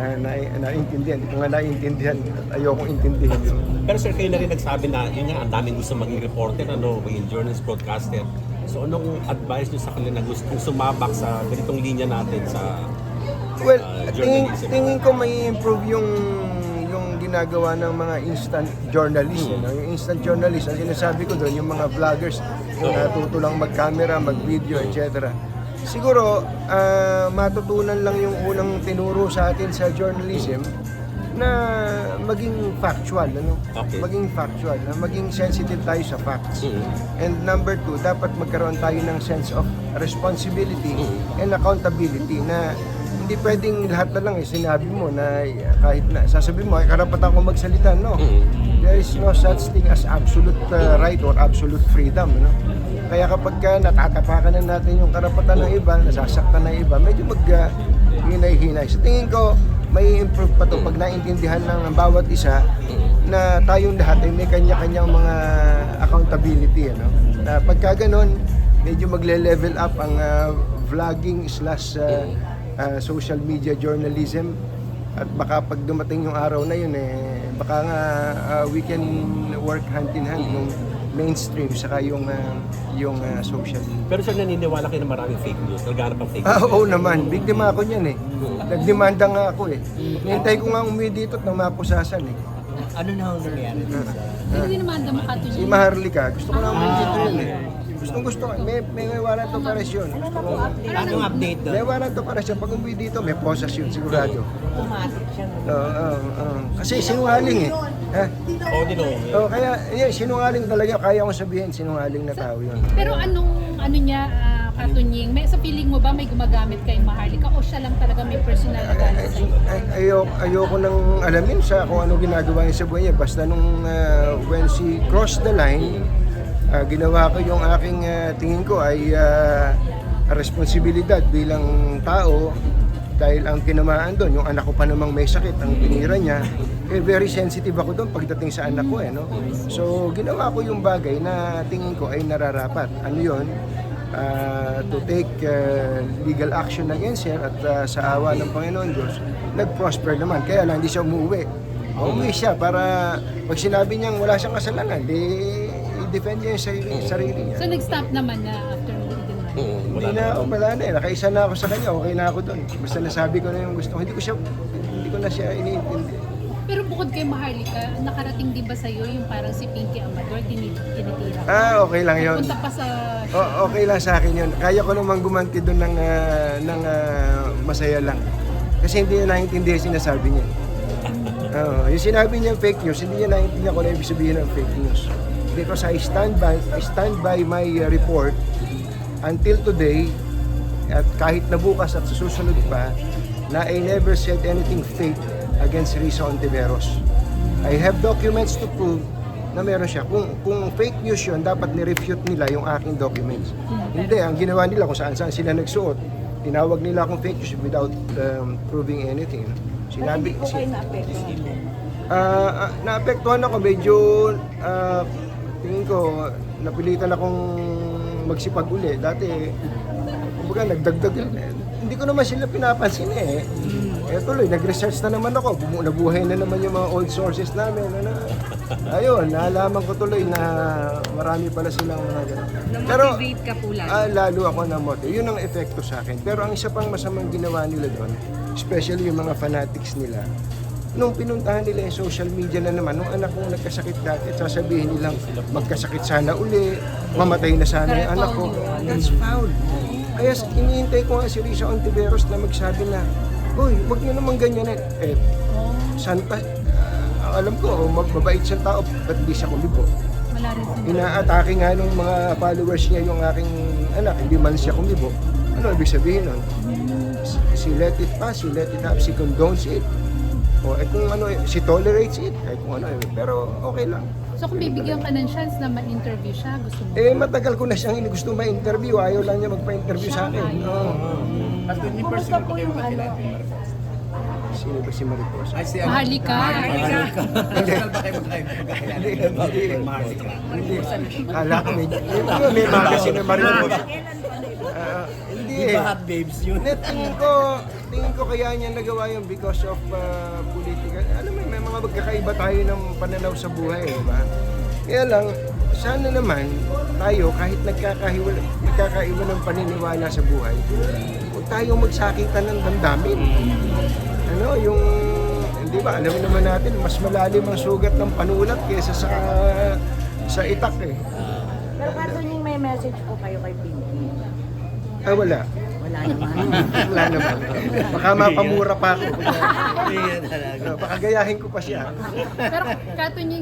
Naiintindihan. Hindi ko nga naiintindihan at ayokong intindihin. Pero sir, kayo na rin nagsabi na yun nga, ang daming gusto maging reporter, maging journalist, broadcaster. So anong advice nyo sa kanila na gustong sumabak sa ganitong linya natin sa Well, journalism? tingin ko may improve yung ginagawa ng mga instant journalist. Yung instant journalist, ang sinasabi ko doon, yung mga vloggers na natuto lang mag-camera, mag-video, etc. Siguro, matutunan lang yung unang tinuro sa atin sa journalism na maging factual, Okay. Maging factual, na maging sensitive tayo sa facts. And number two, dapat magkaroon tayo ng sense of responsibility and accountability na hindi pwedeng lahat na lang sinabi mo na kahit na sasabihin mo ay karapatan ko magsalita, no. There is no such thing as absolute right or absolute freedom, Kaya kapag natatapakan na natin yung karapatan ng iba, nasasaktan ng iba, medyo hinay-hinay. Sa tingin ko, may improve pa to pag naintindihan ng bawat isa na tayong lahat ay may kanya-kanyang mga accountability, Na pagka ganun, medyo magle-level up ang vlogging / social media journalism, at baka pag dumating yung araw na yun baka nga we can work hand in hand yung mainstream saka yung social media. Pero sir, naniniwala kayo na maraming fake news? Naghanap ang fake news? Oo naman, biktima ako niyan Nagdemanda nga ako Nihintay ko nga umuwi dito at mapusasan Ano na ang nangyari dun sa... Hindi dinamanda mo ka Si Maharlika, gusto ko na umuwi dito yun Gusto ko, may warrant of arrest yun. Anong update doon? May warrant of arrest yun. Pag umuwi dito, may possession sigurado. Automatic siya. Kasi sinungaling Ha? Oo, din oo. Kaya sinungaling talaga. Kaya kong sabihin, sinungaling na tao yun. Pero ano niya, Katunying, sa feeling mo ba may gumagamit kay Maharlika o siya lang talaga may personal na galit sa'yo? Ayoko nang alamin sa kung ano ginagawa niya sa buhay niya. Basta nung when she crossed the line, ginawa ko yung aking tingin ko ay responsibilidad bilang tao dahil ang tinamaan doon, yung anak ko pa namang may sakit, ang pinira niya, very sensitive ako doon pagdating sa anak ko. So ginawa ko yung bagay na tingin ko ay nararapat. Ano yun? To take legal action against her at sa awa ng Panginoon Diyos, nag-prosper naman. Kaya lang hindi siya umuwi. Umuwi siya para pag sinabi niyang wala siyang kasalanan, i-defend niya yung sarili niya. So nag-stop naman na after mo i-demand? Hindi na ako, wala na Nakaisa na ako sa kanya, okay na ako doon. Basta nasabi ko na yung gusto ko. Hindi ko na siya iniintindi. Pero bukod kay Maharlika, nakarating din ba sa'yo yung parang si Pinky Amador, tinitira ka? Okay lang yun. Punta pa sa... Okay lang sa akin yun. Kaya ko namang gumanti doon ng masaya lang. Kasi hindi niya naiintindihan yung sinasabi niya. Yung sinabi niya fake news, hindi niya naiintindihan kung ano ibig sabihin ng fake news. Because I stand by my report until today, at kahit na bukas at susunod pa, na I never said anything fake against Risa Ontiveros. I have documents to prove na meron siya. Kung fake news yun, dapat ni-refute nila yung aking documents. Hindi, ang ginawa nila kung saan sila nagsuot, tinawag nila akong fake news without proving anything. Sinabi, naapektuhan ako medyo, tingin ko, napilitan akong magsipag uli. Dati, kumbaga nagdagdag, hindi ko naman sila pinapansin tuloy, nag-research na naman ako, nabuhay na naman yung mga old sources namin. Ayun, naalaman ko tuloy na marami pala silang mga gano'n. Na-motivate ka po lalo? Lalo ako na-motivate. Yun ang epekto sa akin. Pero ang isa pang masamang ginawa nila doon, especially yung mga fanatics nila, nung pinuntahan nila yung social media na naman, nung anak kong nagkasakit dati, sasabihin nilang magkasakit sana uli, mamatay na sana yung anak ko. That's foul. Kaya iniintay ko nga si Risa Ontiveros na magsabi na, "Hoy, wag niyo naman ganyan santa, alam ko, mabait siyang tao, ba't di siya kumibo?" Wala rin sila. Inaatake nga nung mga followers niya yung aking anak, hindi man siya kumibo. Ano ibig sabihin nun? She let it pass, she let it happen, she condones it. Kung ano, she tolerates it, kung ano, pero okay lang. So kung bibigyan ka ng chance na ma-interview siya, gusto mo? Matagal ko na siyang gusto ma-interview, ayaw lang niya magpa-interview sa akin. At yung personal pa kayo makilala? Sino ba si Maricos? Ay, si Maharlika. Personal ba kayo magkakilala? Maharlika. Hindi. Kala ko may magazine na Maricos. Hindi Di ba hot babes yun? Tingin ko, tingin ko kaya niya nagawa yun because of political. Alam mo, may mga magkakaiba tayo ng pananaw sa buhay, di ba? Kaya lang, sana naman tayo, kahit nagkakaiba ng paniniwala sa buhay, huwag tayong magsakitan ng damdamin. Ano, yung, hindi ba, alam naman natin, mas malalim ang sugat ng panulat kaysa sa itak eh. Pero katunying may message po kayo kay Pinky. Ah, wala. Wala naman. Wala naman. Baka mapamura pa ako. Baka gayahin ko pa siya. Pero Katunying,